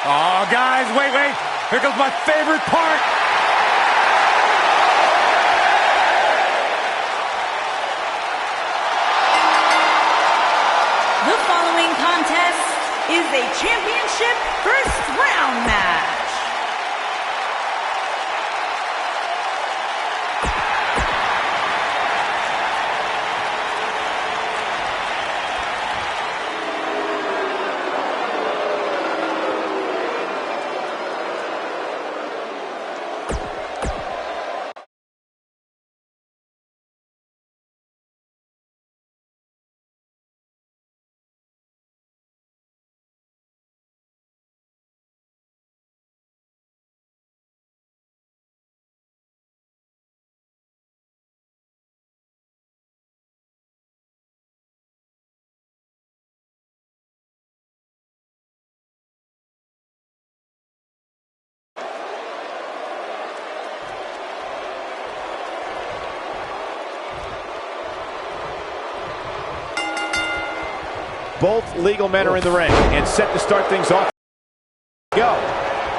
Oh, guys, wait. Here comes my favorite part. The following contest is a championship first round match. Both legal men are in the ring and set to start things off. Go.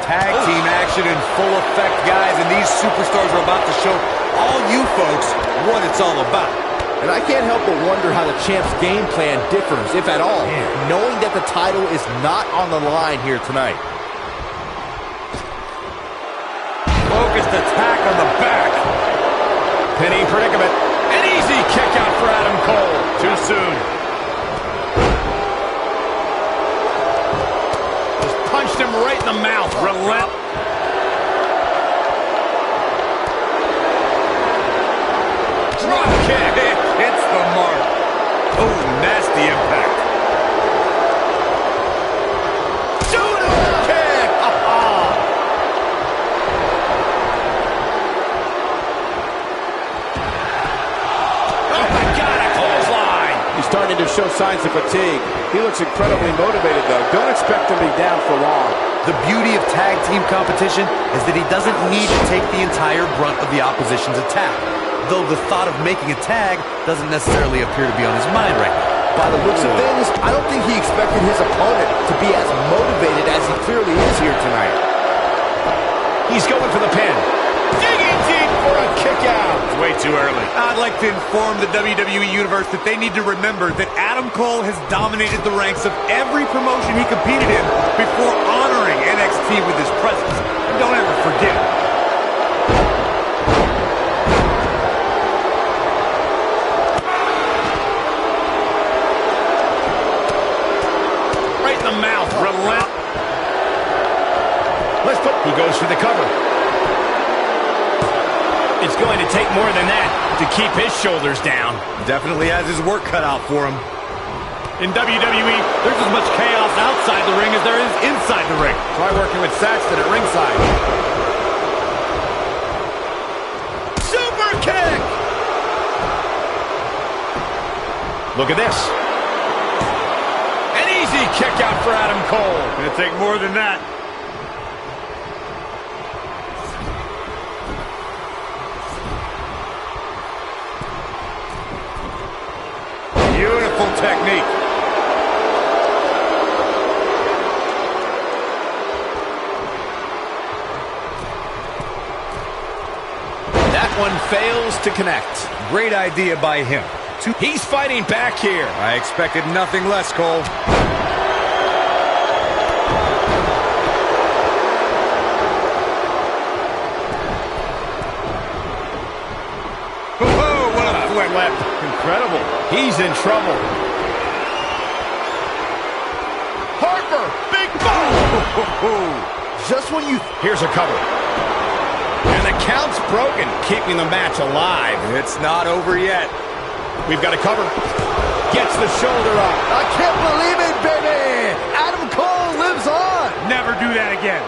Tag team action in full effect, guys, and these superstars are about to show all you folks what it's all about. And I can't help but wonder how the champ's game plan differs, if at all, knowing that the title is not on the line here tonight. Focused attack on the back. Pinning predicament. An easy kick out for Adam Cole. Too soon. Just punched him right in the mouth. Relent. Drop kick. Hits the mark. Oh, nasty impact. Judo kick. Oh my God, a clothesline. He's starting to show signs of fatigue. He looks incredibly motivated, though. Don't expect him to be down for long. The beauty of tag team competition is that he doesn't need to take the entire brunt of the opposition's attack, though the thought of making a tag doesn't necessarily appear to be on his mind right now. By the looks of things, I don't think he expected his opponent to be as motivated as he clearly is here tonight. He's going for the pin. Digging deep for a kick out. It's way too early. I'd like to inform the WWE Universe that they need to remember that Adam Cole has dominated the ranks of every promotion he competed in before honoring NXT with his presence. And don't ever forget. Right in the mouth. Relent. He goes for the cover. It's going to take more than that to keep his shoulders down. Definitely has his work cut out for him. In WWE, there's as much chaos outside the ring as there is inside the ring. Try working with Saxton at ringside. Super kick! Look at this. An easy kick out for Adam Cole. Gonna take more than that. Beautiful technique. That one fails to connect. Great idea by him. He's fighting back here. I expected nothing less, Cole. Whoa, what a flip. Incredible. He's in trouble. Harper, big boom! Just when you... Here's a cover. And the count's broken, keeping the match alive. It's not over yet. We've got a cover. Gets the shoulder up. I can't believe it, baby! Adam Cole lives on! Never do that again.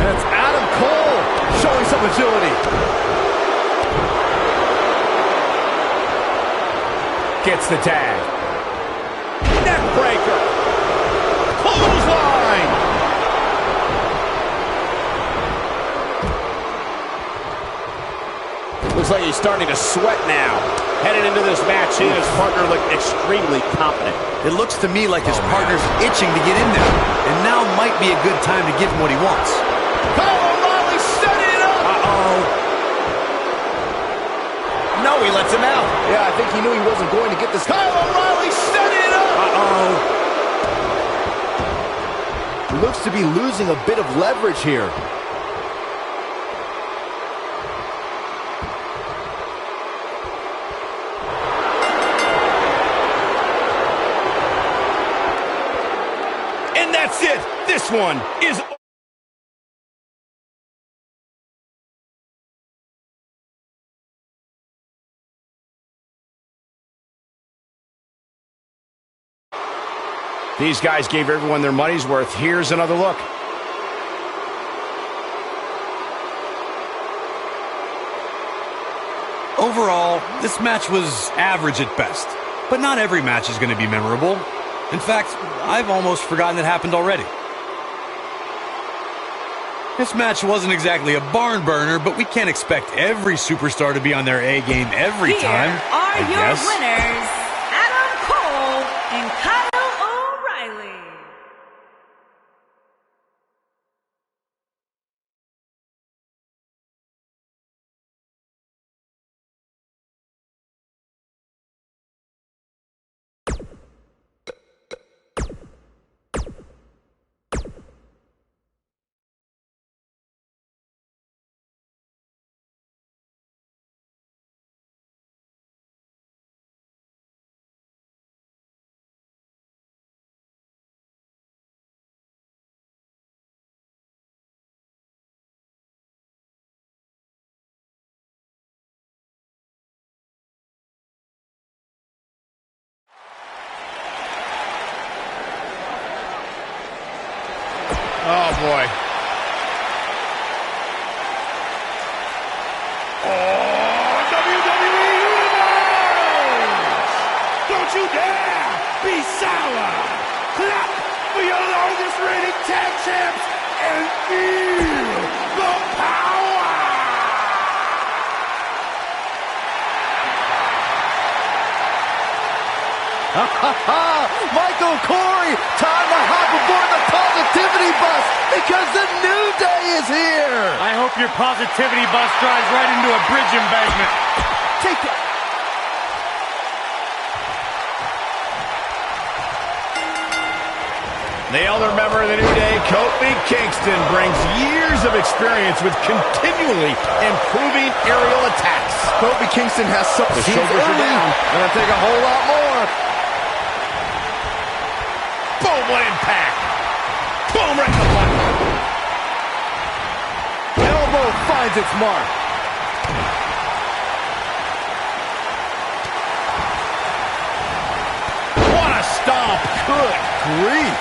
That's Adam Cole showing some agility. Gets the tag. Neck breaker. Clothesline. Looks like he's starting to sweat now. Headed into this match, he and his partner look extremely confident. It looks to me like his partner's itching to get in there. And now might be a good time to give him what he wants. Kyle O'Reilly setting it up! Uh-oh. No, he lets him out. Yeah, I think he knew he wasn't going to get this. Kyle O'Reilly setting it up! Uh-oh. He looks to be losing a bit of leverage here. And that's it. This one is... These guys gave everyone their money's worth. Here's another look. Overall, this match was average at best. But not every match is going to be memorable. In fact, I've almost forgotten it happened already. This match wasn't exactly a barn burner, but we can't expect every superstar to be on their A game every time. Here are I your guess. winners, Adam Cole and Kyle O'Reilly. Oh, boy. Oh, WWE Universe! Don't you dare be sour! Clap for your longest reigning tag champs and feel the power! Michael Corey, time to hop aboard the positivity bus because the new day is here. I hope your positivity bus drives right into a bridge embankment. Take it. The elder member of the New Day, Kofi Kingston, brings years of experience with continually improving aerial attacks. Kofi Kingston has something. The shoulders are down. Gonna take a whole lot more. Boom, what impact! Boom, right in the button. Elbow finds its mark. What a stomp! Good grief!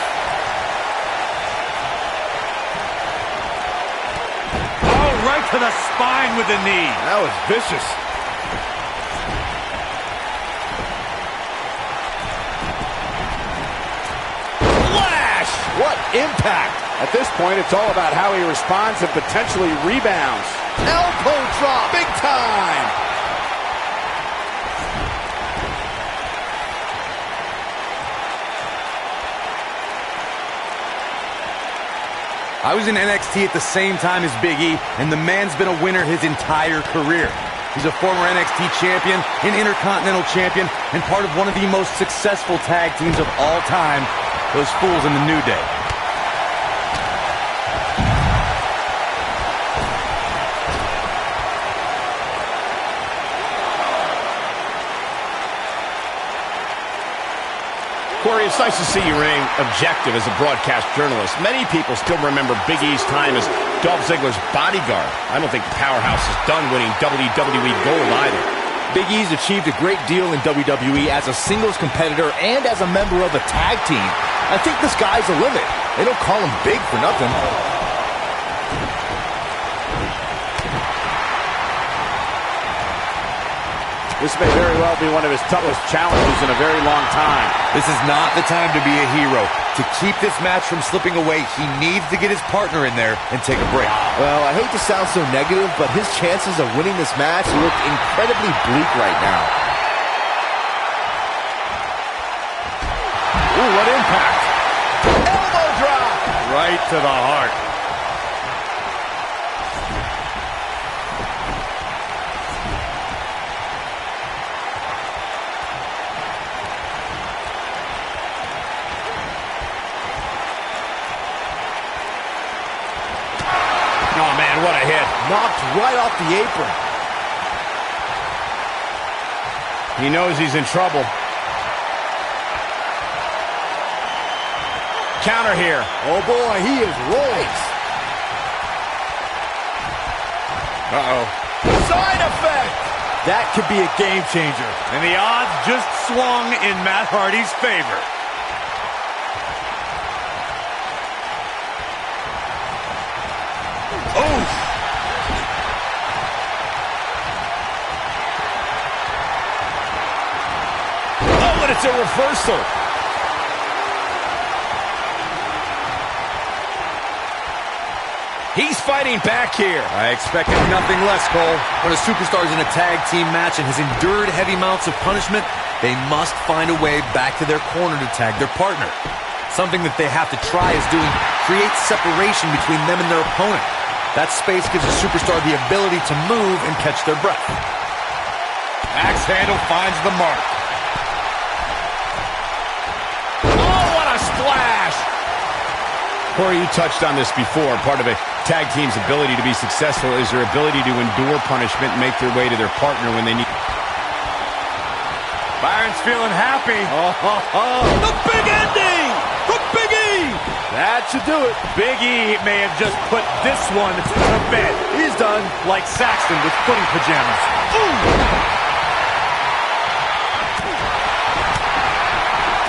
Oh, right to the spine with the knee. That was vicious. Flash! What impact! At this point, it's all about how he responds and potentially rebounds. Elbow drop. Big time! I was in NXT at the same time as Big E, and the man's been a winner his entire career. He's a former NXT champion, an Intercontinental champion, and part of one of the most successful tag teams of all time, those fools in the New Day. Corey, it's nice to see you remain objective as a broadcast journalist. Many people still remember Big E's time as Dolph Ziggler's bodyguard. I don't think the Powerhouse is done winning WWE Gold either. Big E's achieved a great deal in WWE as a singles competitor and as a member of a tag team. I think the sky's the limit. They don't call him big for nothing. This may very well be one of his toughest challenges in a very long time. This is not the time to be a hero. To keep this match from slipping away, he needs to get his partner in there and take a break. Well, I hate to sound so negative, but his chances of winning this match look incredibly bleak right now. Ooh, what impact. Elbow drop. Right to the heart. Oh, man, what a hit. Knocked right off the apron. He knows he's in trouble. Counter here. Oh, boy, he is rolling. Uh-oh. Side effect! That could be a game changer. And the odds just swung in Matt Hardy's favor. Oof! Oh, and it's a reversal. He's fighting back here. I expected nothing less, Cole. When a superstar's in a tag team match and has endured heavy amounts of punishment, they must find a way back to their corner to tag their partner. Something that they have to try is doing creates separation between them and their opponent. That space gives a superstar the ability to move and catch their breath. Axe handle finds the mark. Oh, what a splash! Corey, you touched on this before. Part of a tag team's ability to be successful is their ability to endure punishment and make their way to their partner when they need. Byron's feeling happy. The big ending from Big E! That should do it. Big E may have just put this one to bed. He's done. Like Saxton with footing pajamas.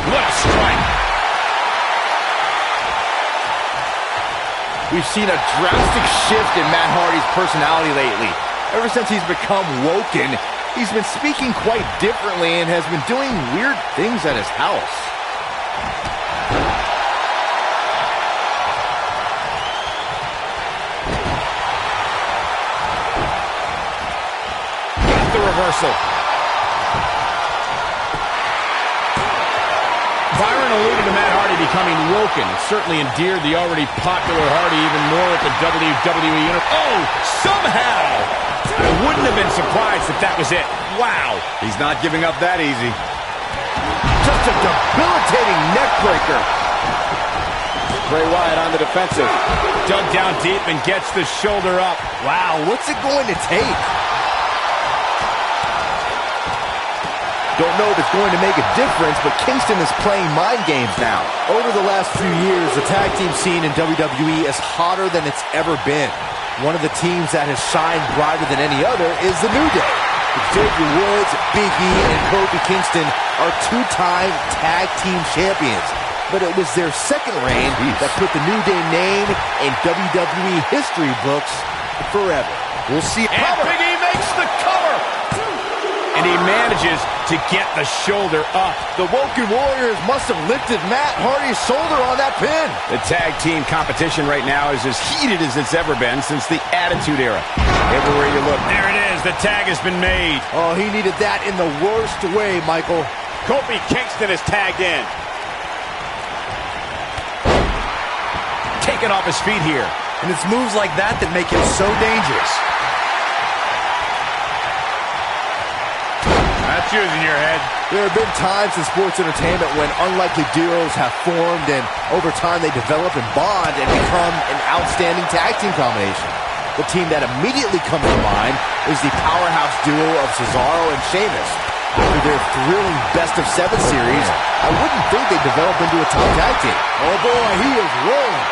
What a strike! We've seen a drastic shift in Matt Hardy's personality lately. Ever since he's become Woken, he's been speaking quite differently and has been doing weird things at his house. Got the reversal. Byron alluded to Matt Hardy becoming Woken. It certainly endeared the already popular Hardy even more at the WWE Universe. Oh, somehow! I wouldn't have been surprised if that was it. Wow. He's not giving up that easy. Just a debilitating neck breaker. Bray Wyatt on the defensive. Dug down deep and gets the shoulder up. Wow, what's it going to take? Don't know if it's going to make a difference, but Kingston is playing mind games now. Over the last few years, the tag team scene in WWE is hotter than it's ever been. One of the teams that has shined brighter than any other is the New Day. Xavier Woods, Big E, and Kofi Kingston are two-time tag team champions. But it was their second reign that put the New Day name in WWE history books forever. We'll see. And Big E makes the cover! And he manages to get the shoulder up. The Woken Warriors must have lifted Matt Hardy's shoulder on that pin. The tag team competition right now is as heated as it's ever been since the Attitude Era. Everywhere you look, there it is. The tag has been made. Oh, he needed that in the worst way, Michael. Kofi Kingston is tagged in. Taken off his feet here. And it's moves like that that make him so dangerous. That's using your head. There have been times in sports entertainment when unlikely duos have formed and over time they develop and bond and become an outstanding tag team combination. The team that immediately comes to mind is the powerhouse duo of Cesaro and Sheamus. After their thrilling best-of-7 series, I wouldn't think they'd develop into a top tag team. Oh boy, he is rolling.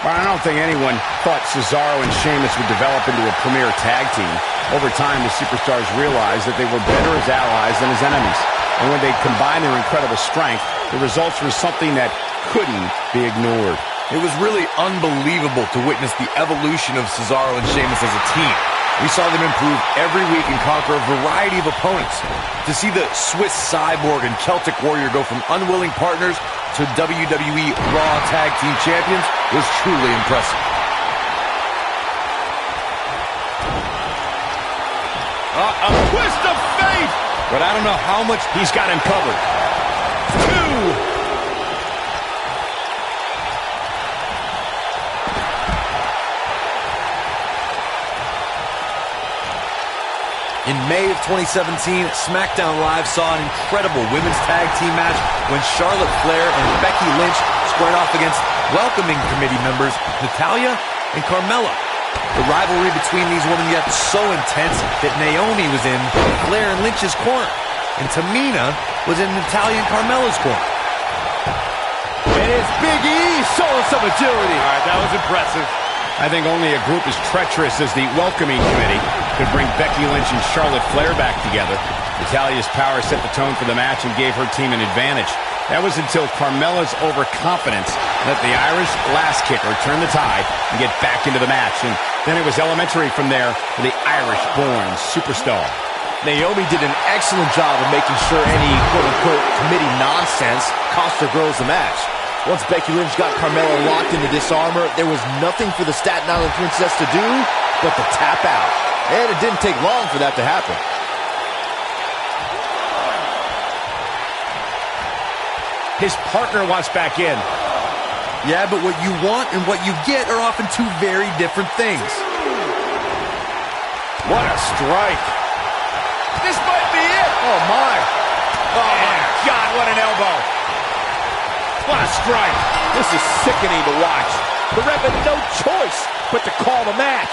Well, I don't think anyone thought Cesaro and Sheamus would develop into a premier tag team. Over time, the superstars realized that they were better as allies than as enemies. And when they combined their incredible strength, the results were something that couldn't be ignored. It was really unbelievable to witness the evolution of Cesaro and Sheamus as a team. We saw them improve every week and conquer a variety of opponents. To see the Swiss Cyborg and Celtic Warrior go from unwilling partners to WWE Raw Tag Team Champions was truly impressive. A twist of fate! but I don't know how much he's got him covered. 2. In May of 2017, SmackDown Live saw an incredible women's tag team match when Charlotte Flair and Becky Lynch squared off against welcoming committee members Natalya and Carmella. The rivalry between these women got so intense that Naomi was in Flair and Lynch's corner, and Tamina was in Natalya and Carmella's corner. And it's Big E showing some agility. All right, that was impressive. I think only a group as treacherous as the welcoming committee could bring Becky Lynch and Charlotte Flair back together. Natalya's power set the tone for the match and gave her team an advantage. That was until Carmella's overconfidence let the Irish glass kicker turn the tide and get back into the match. And then it was elementary from there for the Irish-born superstar. Naomi did an excellent job of making sure any quote-unquote committee nonsense cost her girls the match. Once Becky Lynch got Carmella locked into disarmor, there was nothing for the Staten Island Princess to do but to tap out. And it didn't take long for that to happen. His partner wants back in. Yeah, but what you want and what you get are often two very different things. What a strike. This might be it. Oh, my. Oh, my God, what an elbow. What a strike. This is sickening to watch. The ref had no choice but to call the match.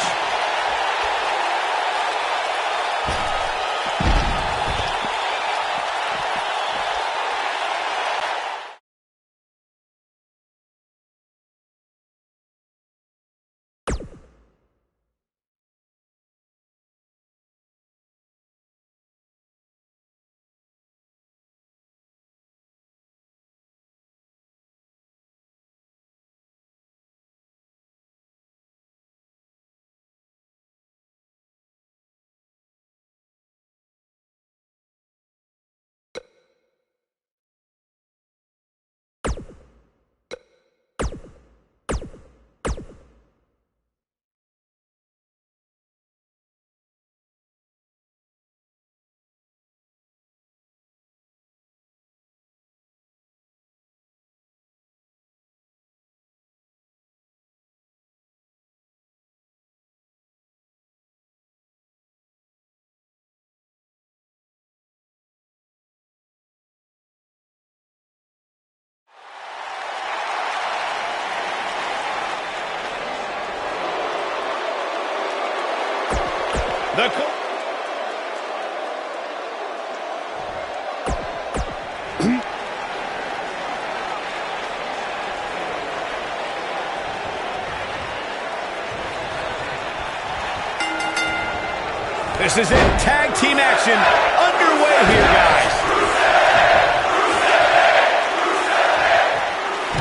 This is it. Tag team action underway here, guys.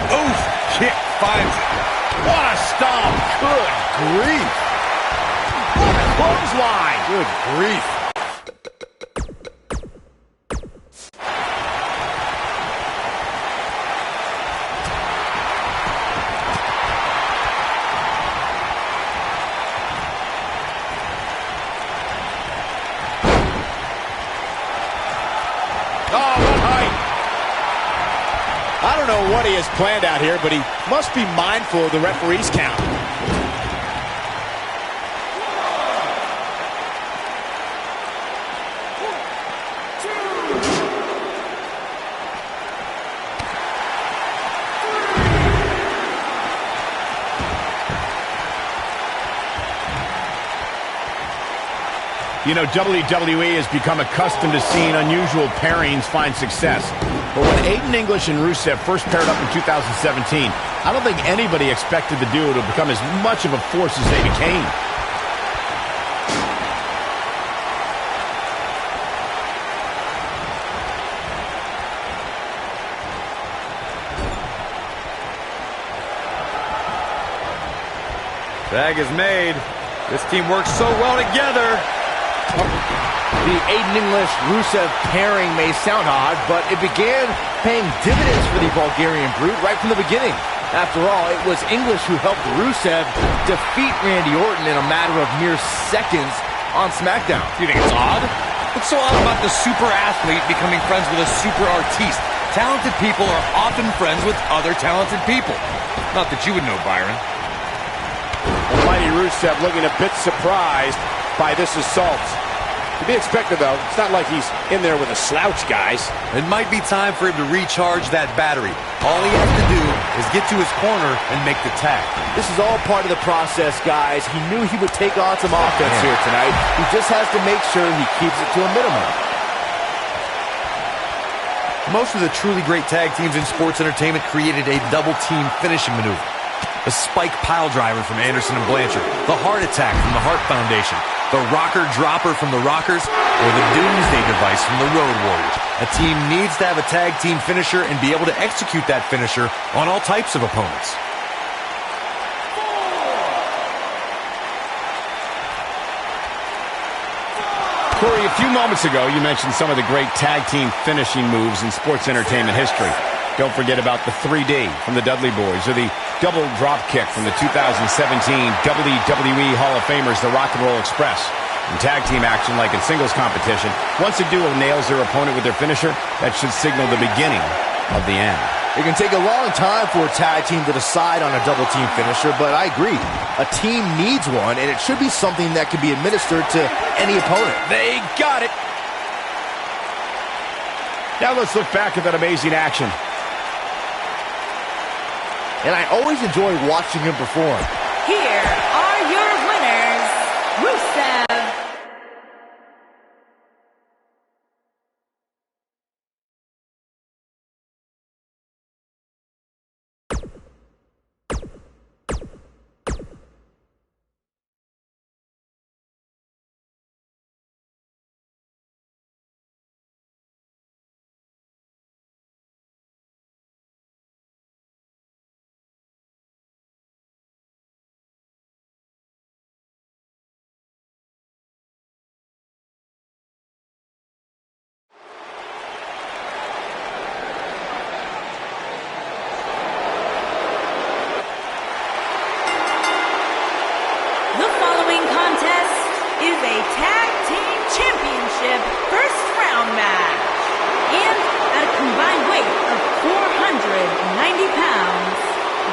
Oof, kick finds it. What a stomp. Good grief. What a clothesline. Good grief. I don't know what he has planned out here, but he must be mindful of the referee's count. You know, WWE has become accustomed to seeing unusual pairings find success. But when Aiden English and Rusev first paired up in 2017, I don't think anybody expected the duo to become as much of a force as they became. Tag is made. This team works so well together. The Aiden English-Rusev pairing may sound odd, but it began paying dividends for the Bulgarian Brute right from the beginning. After all, it was English who helped Rusev defeat Randy Orton in a matter of mere seconds on SmackDown. You think it's odd? What's so odd about the super athlete becoming friends with a super artiste? Talented people are often friends with other talented people. Not that you would know, Byron. The mighty Rusev looking a bit surprised by this assault. To be expected, though. It's not like he's in there with a slouch, guys. It might be time for him to recharge that battery. All he has to do is get to his corner and make the tag. This is all part of the process, guys. He knew he would take on some offense here tonight. He just has to make sure he keeps it to a minimum. Most of the truly great tag teams in sports entertainment created a double-team finishing maneuver. The spike pile driver from Anderson and Blanchard, the heart attack from the Hart Foundation, the rocker dropper from the Rockers, or the doomsday device from the Road Warriors. A team needs to have a tag team finisher and be able to execute that finisher on all types of opponents. Corey, a few moments ago, you mentioned some of the great tag team finishing moves in sports entertainment history. Don't forget about the 3D from the Dudley Boys, or the double drop kick from the 2017 WWE Hall of Famers, the Rock and Roll Express. In tag team action, like in singles competition, once a duo nails their opponent with their finisher, that should signal the beginning of the end. It can take a long time for a tag team to decide on a double team finisher, but I agree. A team needs one, and it should be something that can be administered to any opponent. They got it. Now let's look back at that amazing action. And I always enjoy watching him perform. Here are your winners, Rusev. Tag Team Championship first round match. And at a combined weight of 490 pounds,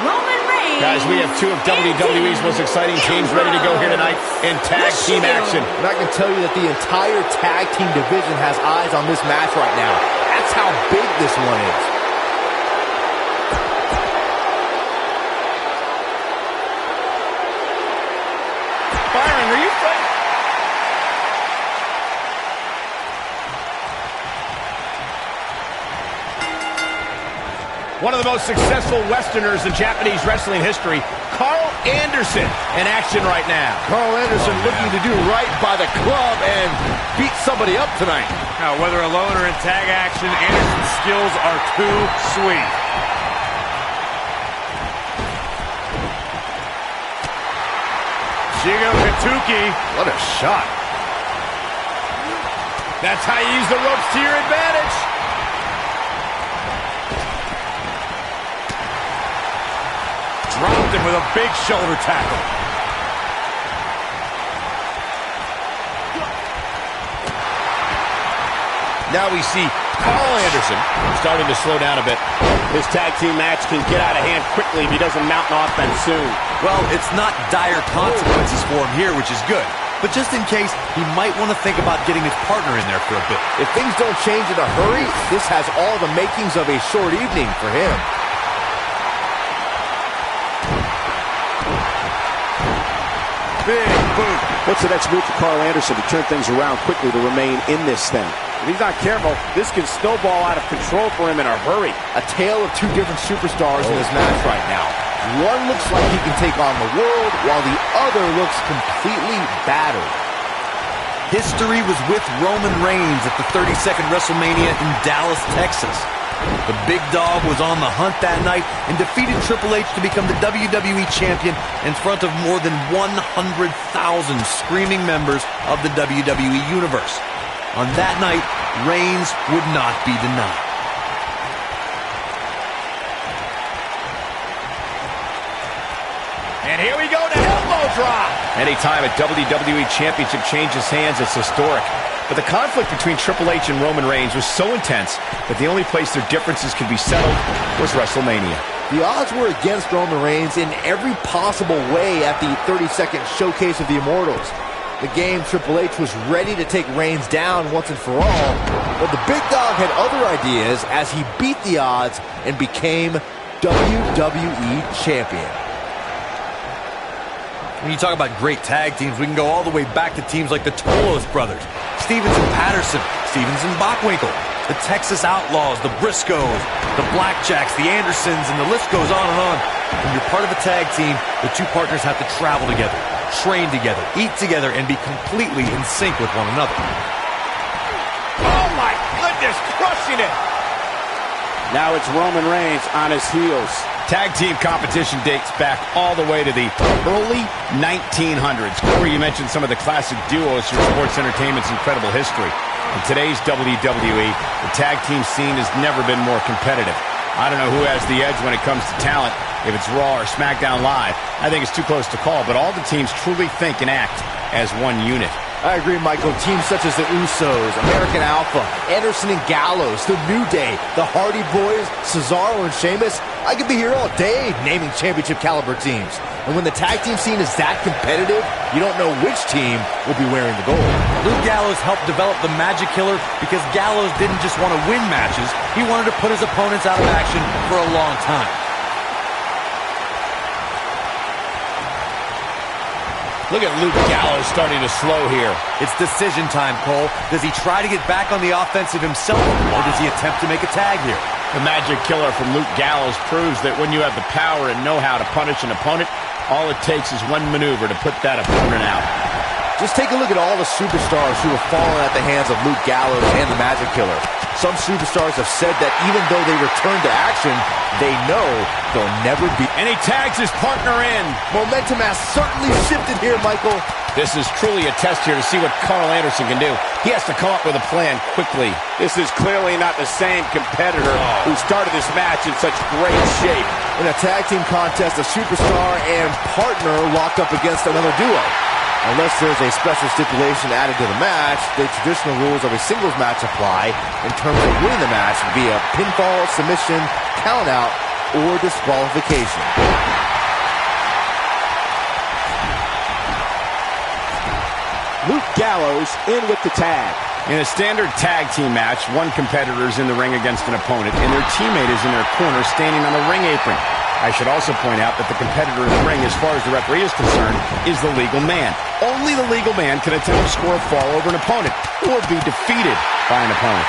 Roman Reigns. Guys, we have two of WWE's most exciting teams ready to go here tonight in tag team action. And I can tell you that the entire tag team division has eyes on this match right now. That's how big this one is. Byron, are you fighting? One of the most successful Westerners in Japanese wrestling history, Carl Anderson, in action right now. Carl Anderson looking to do right by the club and beat somebody up tonight. Now, whether alone or in tag action, Anderson's skills are too sweet. Shingo Katuki. What a shot. That's how you use the ropes to your advantage. Dropped him with a big shoulder tackle. Now we see Carl Anderson starting to slow down a bit. His tag team match can get out of hand quickly if he doesn't mount an offense soon. Well, it's not dire consequences for him here, which is good. But just in case, he might want to think about getting his partner in there for a bit. If things don't change in a hurry, this has all the makings of a short evening for him. Big boot. What's the next move for Carl Anderson to turn things around quickly to remain in this thing? If he's not careful, this can snowball out of control for him in a hurry. A tale of two different superstars in this match right now. One looks like he can take on the world, while the other looks completely battered. History was with Roman Reigns at the 32nd WrestleMania in Dallas, Texas. The big dog was on the hunt that night and defeated Triple H to become the WWE Champion in front of more than 100,000 screaming members of the WWE Universe. On that night, Reigns would not be denied. And here we go to elbow drop. Anytime a WWE Championship changes hands, it's historic. But the conflict between Triple H and Roman Reigns was so intense that the only place their differences could be settled was WrestleMania. The odds were against Roman Reigns in every possible way at the 30-second showcase of the Immortals. The game, Triple H was ready to take Reigns down once and for all, but the big dog had other ideas as he beat the odds and became WWE Champion. When you talk about great tag teams, we can go all the way back to teams like the Tolos brothers, Stevens and Patterson, Stevens and Bockwinkel, the Texas Outlaws, the Briscoes, the Blackjacks, the Andersons, and the list goes on and on. When you're part of a tag team, the two partners have to travel together, train together, eat together, and be completely in sync with one another. Oh my goodness, crushing it! Now it's Roman Reigns on his heels. Tag team competition dates back all the way to the early 1900s. Corey, you mentioned some of the classic duos from sports entertainment's incredible history. In today's WWE, the tag team scene has never been more competitive. I don't know who has the edge when it comes to talent, if it's Raw or SmackDown Live. I think it's too close to call, but all the teams truly think and act as one unit. I agree, Michael. Teams such as the Usos, American Alpha, Anderson and Gallows, The New Day, the Hardy Boys, Cesaro and Sheamus. I could be here all day naming championship caliber teams. And when the tag team scene is that competitive, you don't know which team will be wearing the gold. Luke Gallows helped develop the Magic Killer because Gallows didn't just want to win matches, he wanted to put his opponents out of action for a long time. Look at Luke Gallows starting to slow here. It's decision time, Cole. Does he try to get back on the offensive himself, or does he attempt to make a tag here? The Magic Killer from Luke Gallows proves that when you have the power and know-how to punish an opponent, all it takes is one maneuver to put that opponent out. Just take a look at all the superstars who have fallen at the hands of Luke Gallows and the Magic Killer. Some superstars have said that even though they return to action, they know they'll never be. And he tags his partner in. Momentum has certainly shifted here, Michael. This is truly a test here to see what Carl Anderson can do. He has to come up with a plan quickly. This is clearly not the same competitor who started this match in such great shape. In a tag team contest, a superstar and partner locked up against another duo. Unless there's a special stipulation added to the match, the traditional rules of a singles match apply in terms of winning the match via pinfall, submission, countout, or disqualification. Luke Gallows in with the tag. In a standard tag team match, one competitor is in the ring against an opponent, and their teammate is in their corner standing on the ring apron. I should also point out that the competitor in the ring, as far as the referee is concerned, is the legal man. Only the legal man can attempt to score a fall over an opponent or be defeated by an opponent.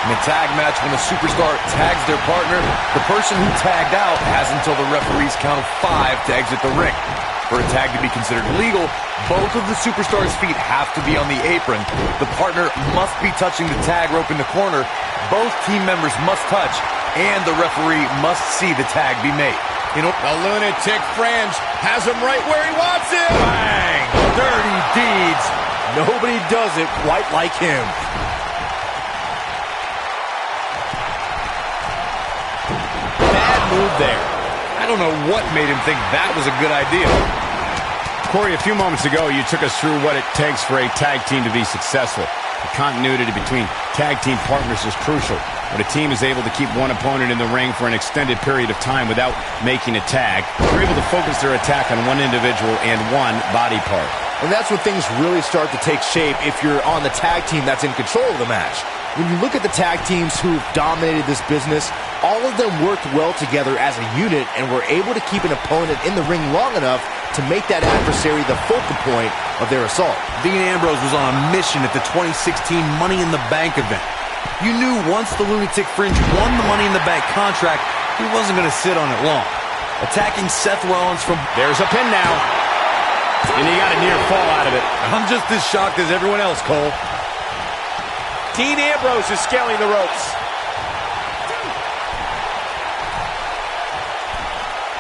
In a tag match, when a superstar tags their partner, the person who tagged out has until the referee's count of 5 to exit the ring. For a tag to be considered legal, both of the superstars' feet have to be on the apron. The partner must be touching the tag rope in the corner. Both team members must touch, and the referee must see the tag be made. The lunatic fringe has him right where he wants him. Bang! Dirty deeds. Nobody does it quite like him. Bad move there. I don't know what made him think that was a good idea. Corey, a few moments ago, you took us through what it takes for a tag team to be successful. The continuity between tag team partners is crucial. When a team is able to keep one opponent in the ring for an extended period of time without making a tag, they're able to focus their attack on one individual and one body part. And that's when things really start to take shape if you're on the tag team that's in control of the match. When you look at the tag teams who've dominated this business, all of them worked well together as a unit and were able to keep an opponent in the ring long enough to make that adversary the focal point of their assault. Dean Ambrose was on a mission at the 2016 Money in the Bank event. You knew once the Lunatic Fringe won the Money in the Bank contract, he wasn't going to sit on it long. Attacking Seth Rollins from... There's a pin now. And he got a near fall out of it. I'm just as shocked as everyone else, Cole. Dean Ambrose is scaling the ropes.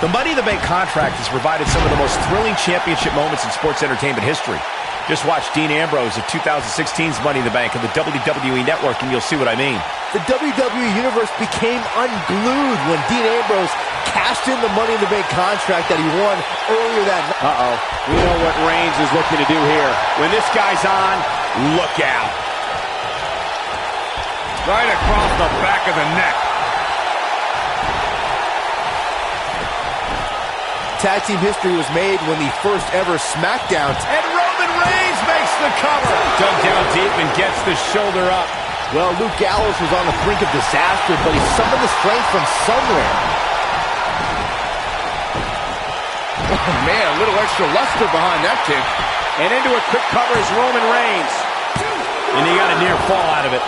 The Money in the Bank contract has provided some of the most thrilling championship moments in sports entertainment history. Just watch Dean Ambrose at 2016's Money in the Bank on the WWE Network and you'll see what I mean. The WWE Universe became unglued when Dean Ambrose cashed in the Money in the Bank contract that he won earlier that night. We know what Reigns is looking to do here. When this guy's on, Look out. Right across the back of the neck. Tag team history was made when the first ever SmackDown. And Roman Reigns makes the cover. Dug down deep and gets the shoulder up. Well, Luke Gallows was on the brink of disaster, but he summoned the strength from somewhere. Oh, man, a little extra luster behind that kick. And into a quick cover is Roman Reigns. And he got a near fall out of it.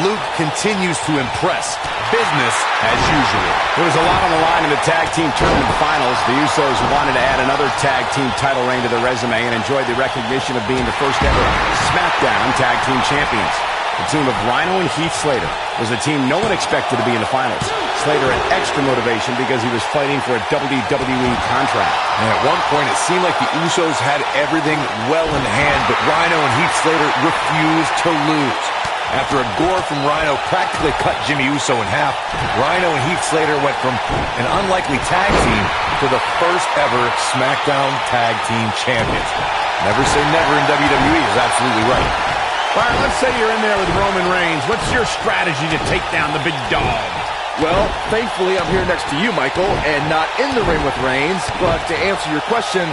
Luke continues to impress. Business as usual. There was a lot on the line in the tag team tournament finals. The Usos wanted to add another tag team title reign to their resume and enjoyed the recognition of being the first ever SmackDown tag team champions. The team of Rhino and Heath Slater was a team no one expected to be in the finals. Slater had extra motivation because he was fighting for a WWE contract. And at one point, it seemed like the Usos had everything well in hand, but Rhino and Heath Slater refused to lose. After a gore from Rhino practically cut Jimmy Uso in half, Rhino and Heath Slater went from an unlikely tag team to the first ever SmackDown Tag Team Champions. Never say never in WWE is absolutely right. Byron, let's say you're in there with Roman Reigns. What's your strategy to take down the big dog? Well, thankfully, I'm here next to you, Michael, and not in the ring with Reigns. But to answer your question,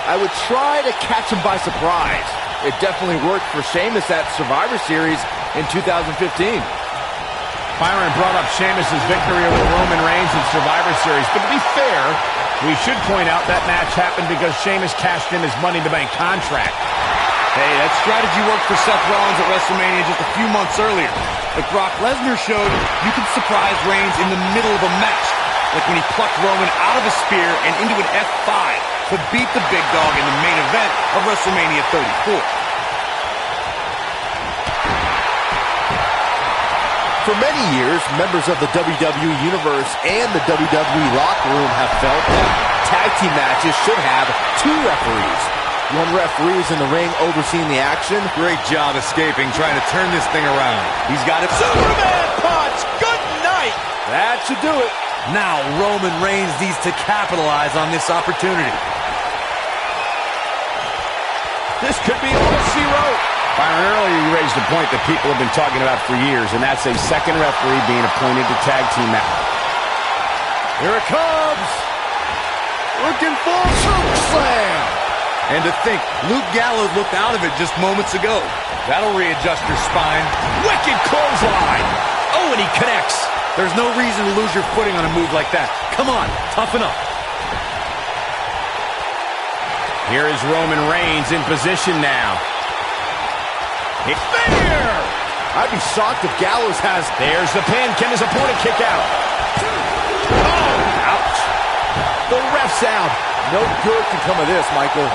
I would try to catch him by surprise. It definitely worked for Sheamus at Survivor Series in 2015. Byron brought up Sheamus' victory over Roman Reigns in Survivor Series. But to be fair, we should point out that match happened because Sheamus cashed in his Money in the Bank contract. Hey, that strategy worked for Seth Rollins at WrestleMania just a few months earlier. But Brock Lesnar showed you can surprise Reigns in the middle of a match, like when he plucked Roman out of a spear and into an F5 to beat the big dog in the main event of WrestleMania 34. For many years, members of the WWE Universe and the WWE locker room have felt that tag team matches should have two referees. One referee is in the ring overseeing the action. Great job escaping, trying to turn this thing around. He's got it. Superman punch! Good night! That should do it. Now Roman Reigns needs to capitalize on this opportunity. This could be all she wrote. Byron, earlier you raised a point that people have been talking about for years, and that's a second referee being appointed to tag team match. Here it comes. Looking for choke slam. And to think, Luke Gallows looked out of it just moments ago. That'll readjust your spine. Wicked clothesline. Oh, and he connects. There's no reason to lose your footing on a move like that. Come on, toughen up. Here is Roman Reigns in position now. Fair! I'd be shocked if Gallows has... There's the pin. Can his opponent kick out? Oh, ouch. The ref's out. No good can come of this, Michael.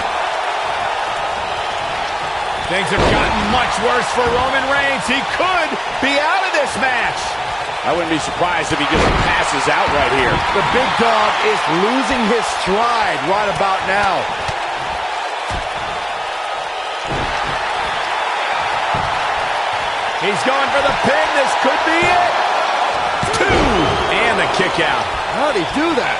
Things have gotten much worse for Roman Reigns. He could be out of this match. I wouldn't be surprised if he just passes out right here. The big dog is losing his stride right about now. He's going for the pin. This could be it. 2. And the kick out. How'd he do that?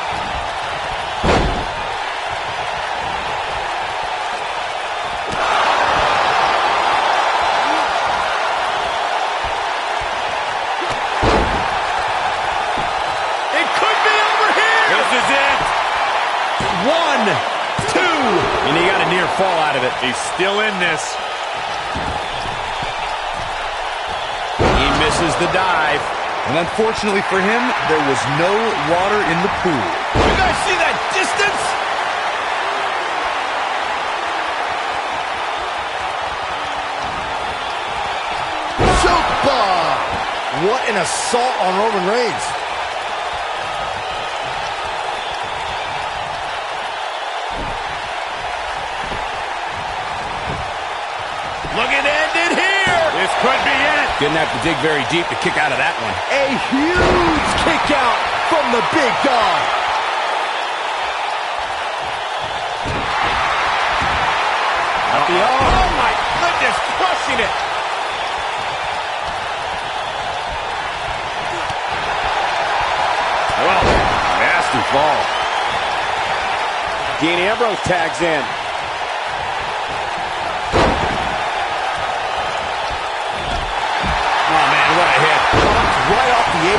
It could be over here. This is it. 1, 2. And he got a near fall out of it. He's still in this. He misses the dive. And unfortunately for him, there was no water in the pool. You guys see that distance? Choke bomb! What an assault on Roman Reigns. Looking to end it here. This could be it. Didn't have to dig very deep to kick out of that one. A huge kick out from the big dog. Oh my goodness, crushing it. Well, nasty fall. Dean Ambrose tags in.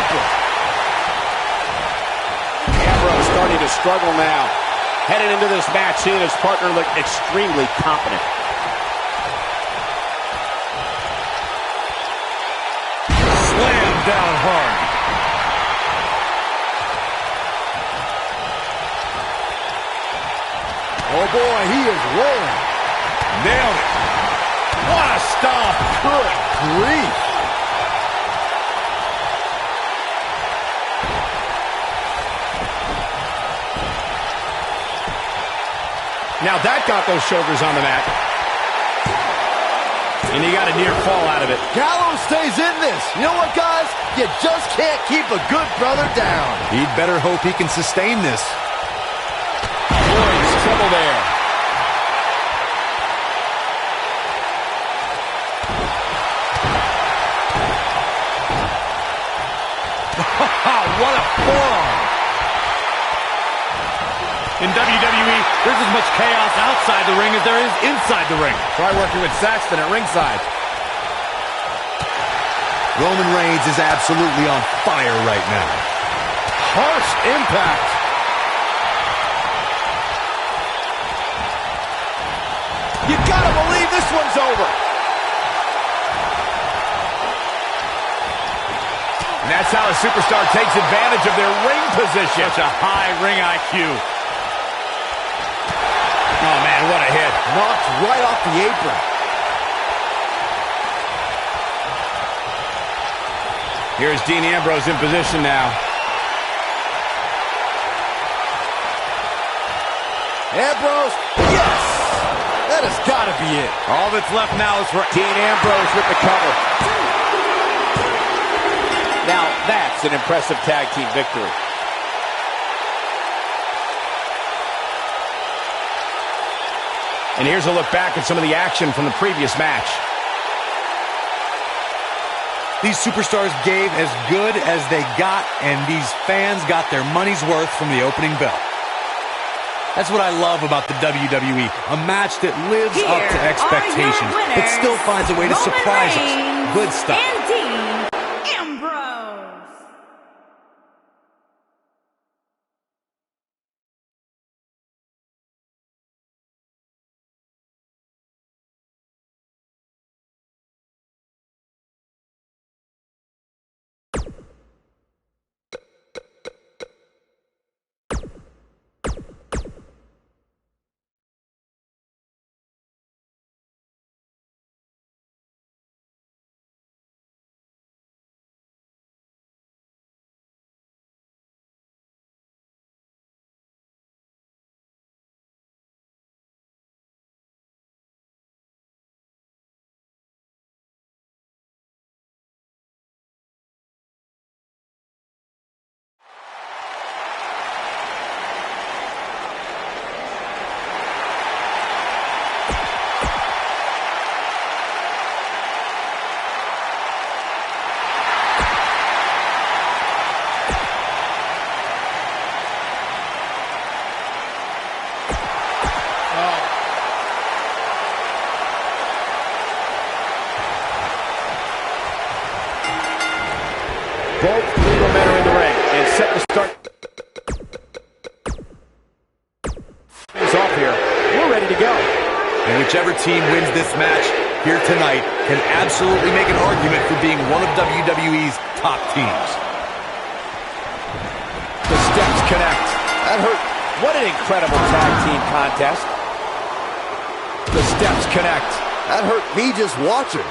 apron. Ambrose starting to struggle now. Headed into this match, seeing his partner look extremely competent. Slam down hard. Oh boy, he is rolling. Nailed it. What a stomp. Good grief. Now that got those shoulders on the mat. And he got a near fall out of it. Gallows stays in this. You know what, guys? You just can't keep a good brother down. He'd better hope he can sustain this. Boys, trouble there. What a forearm. In WWE, there's as much chaos outside the ring as there is inside the ring. Try working with Saxton at ringside. Roman Reigns is absolutely on fire right now. Harsh impact. You gotta believe this one's over. And that's how a superstar takes advantage of their ring position. Such a high ring IQ. Oh, man, what a hit. Knocked right off the apron. Here's Dean Ambrose in position now. Ambrose, yes! That has got to be it. All that's left now is for Dean Ambrose with the cover. Now, that's an impressive tag team victory. And here's a look back at some of the action from the previous match. These superstars gave as good as they got, and these fans got their money's worth from the opening bell. That's what I love about the WWE, a match that lives up to expectations, but still finds a way to surprise us. Good stuff. And Dean Ambrose. Both legal men are in the ring and set to start. He's off here. We're ready to go. And whichever team wins this match here tonight can absolutely make an argument for being one of WWE's top teams. The steps connect. That hurt. What an incredible tag team contest. The steps connect. That hurt me just watching.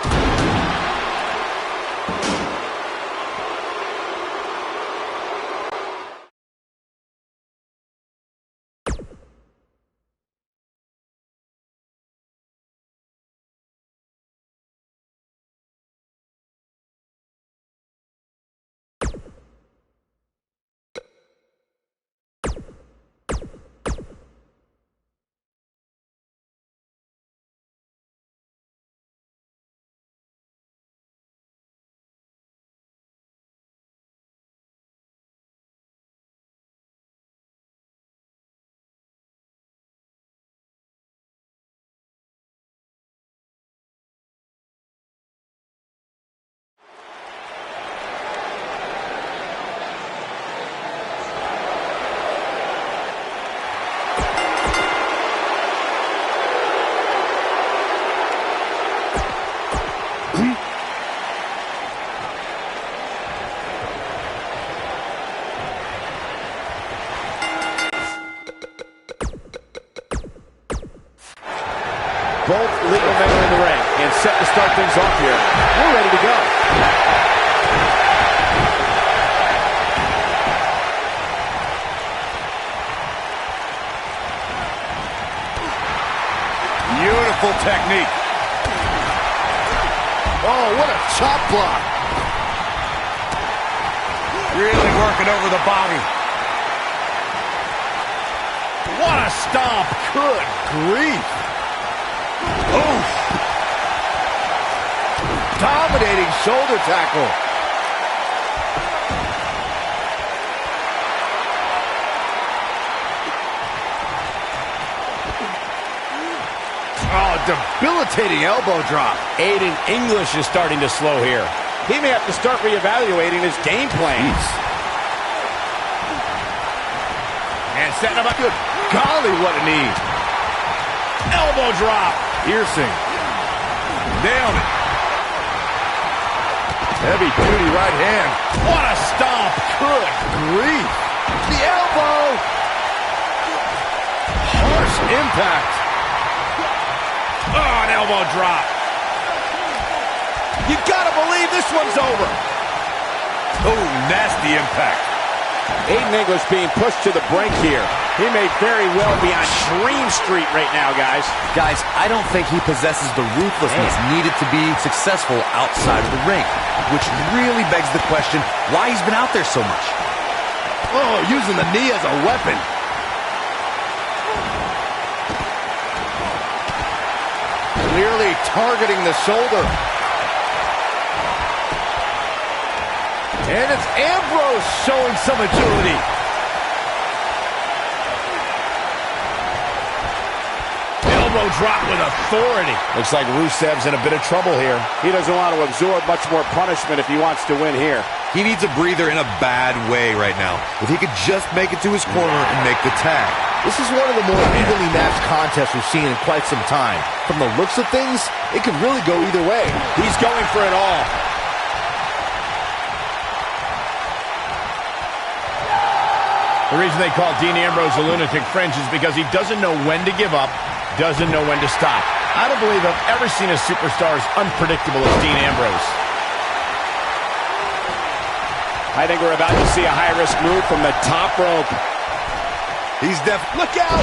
Both legal men are in the ring and set to start things off here. We're ready to go. Beautiful technique. Oh, what a chop block. Really working over the body. What a stomp. Good grief. Oof. Dominating shoulder tackle. Oh, debilitating elbow drop. Aiden English is starting to slow here. He may have to start reevaluating his game plan. And setting him up. Good golly, what a knee. Elbow drop. Piercing. Nailed it. Heavy duty right hand. What a stomp. Good grief. The elbow. Harsh impact. Oh, an elbow drop. You gotta believe this one's over. Oh, nasty impact. Aiden English being pushed to the brink here. He may very well be on Dream Street right now, guys. Guys, I don't think he possesses the ruthlessness needed to be successful outside of the ring, which really begs the question why he's been out there so much. Oh, using the knee as a weapon. Clearly targeting the shoulder. And it's Ambrose showing some agility. Elbow drop with authority. Looks like Rusev's in a bit of trouble here. He doesn't want to absorb much more punishment if he wants to win here. He needs a breather in a bad way right now. If he could just make it to his corner and make the tag. This is one of the more evenly matched contests we've seen in quite some time. From the looks of things, it could really go either way. He's going for it all. The reason they call Dean Ambrose a lunatic fringe is because he doesn't know when to give up, doesn't know when to stop. I don't believe I've ever seen a superstar as unpredictable as Dean Ambrose. I think we're about to see a high-risk move from the top rope. He's Look out!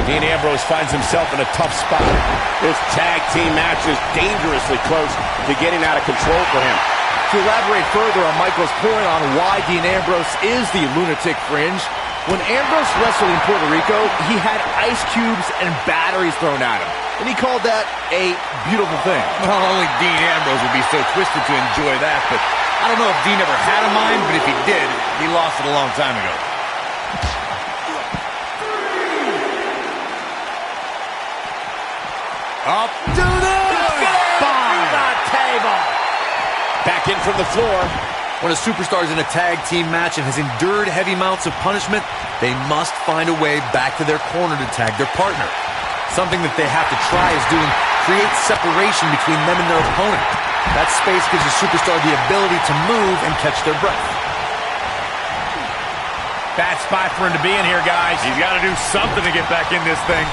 Dean Ambrose finds himself in a tough spot. This tag team match is dangerously close to getting out of control for him. To elaborate further on Michael's point on why Dean Ambrose is the lunatic fringe, when Ambrose wrestled in Puerto Rico, he had ice cubes and batteries thrown at him. And he called that a beautiful thing. Well, only Dean Ambrose would be so twisted to enjoy that, but I don't know if Dean ever had a mind, but if he did, he lost it a long time ago. Up to the table. Back in from the floor. When a superstar is in a tag team match and has endured heavy amounts of punishment, they must find a way back to their corner to tag their partner. Something that they have to try is doing create separation between them and their opponent. That space gives a superstar the ability to move and catch their breath. Bad spot for him to be in here, guys. He's got to do something to get back in this thing.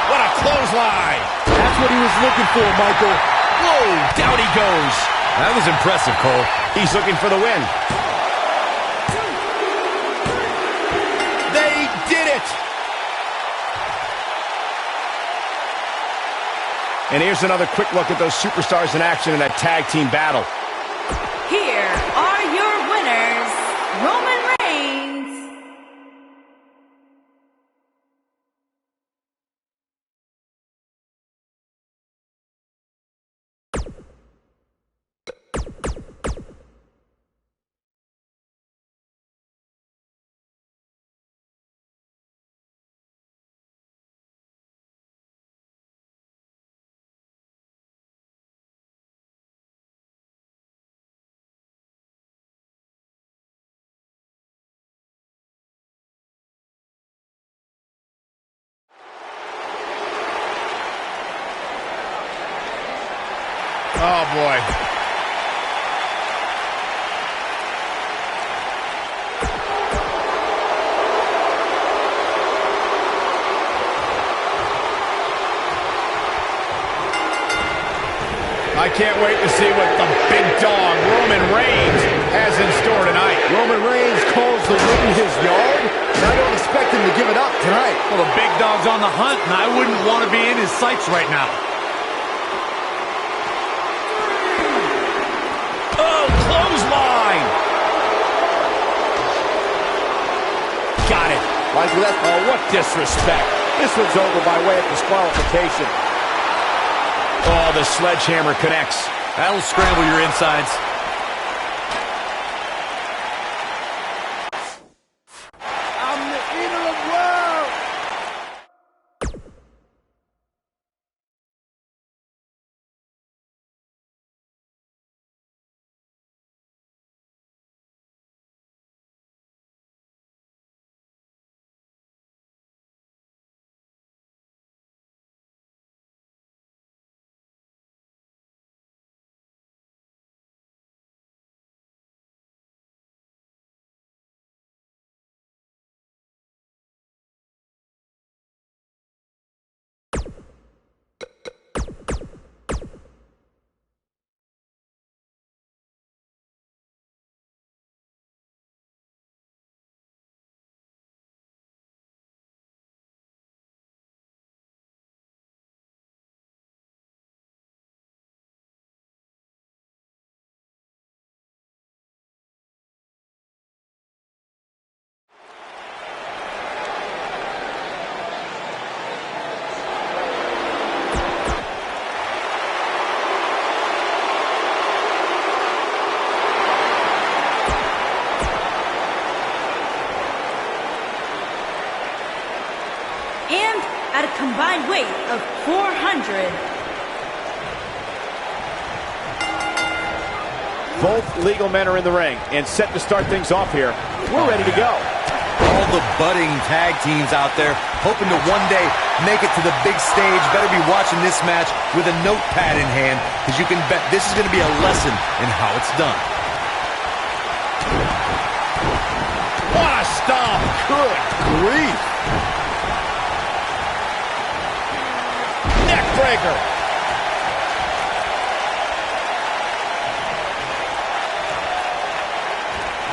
What a clothesline. That's what he was looking for, Michael. Whoa, down he goes. That was impressive, Cole. He's looking for the win. They did it! And here's another quick look at those superstars in action in that tag team battle. Here are your winners, Roman Reigns Oh, boy. I can't wait to see what the big dog, Roman Reigns, has in store tonight. Roman Reigns calls the win his yard, and I don't expect him to give it up tonight. Well, the big dog's on the hunt, and I wouldn't want to be in his sights right now. Oh, clothesline! Got it. Oh, what disrespect. This one's over by way of disqualification. Oh, the sledgehammer connects. That'll scramble your insides. I'm the eater of world. And at a combined weight of 400. Both legal men are in the ring and set to start things off here. We're ready to go. All the budding tag teams out there hoping to one day make it to the big stage. Better be watching this match with a notepad in hand, because you can bet this is going to be a lesson in how it's done. What a stomp! Good grief. Neck breaker!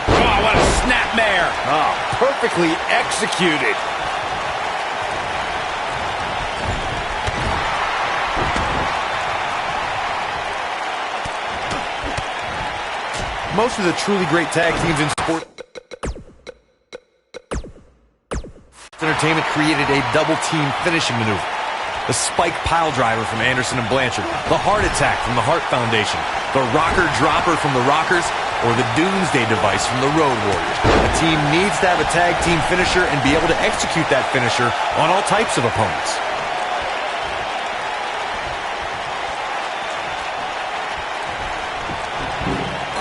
Oh, what a snapmare! Oh, perfectly executed. Most of the truly great tag teams in sport entertainment created a double team finishing maneuver. The spike pile driver from Anderson and Blanchard, the heart attack from the Hart Foundation, the rocker dropper from the Rockers, or the Doomsday device from the Road Warriors. A team needs to have a tag team finisher and be able to execute that finisher on all types of opponents.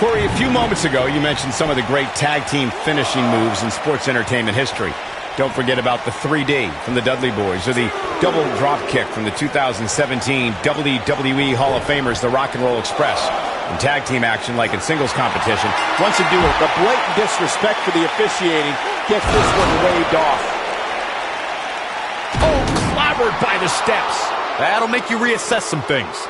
Corey, a few moments ago, you mentioned some of the great tag team finishing moves in sports entertainment history. Don't forget about the 3D from the Dudley Boys, or the double drop kick from the 2017 WWE Hall of Famers, the Rock and Roll Express. In tag team action, like in singles competition, Once a duel, the blatant disrespect for the officiating gets this one waved off. Oh, clobbered by the steps. That'll make you reassess some things.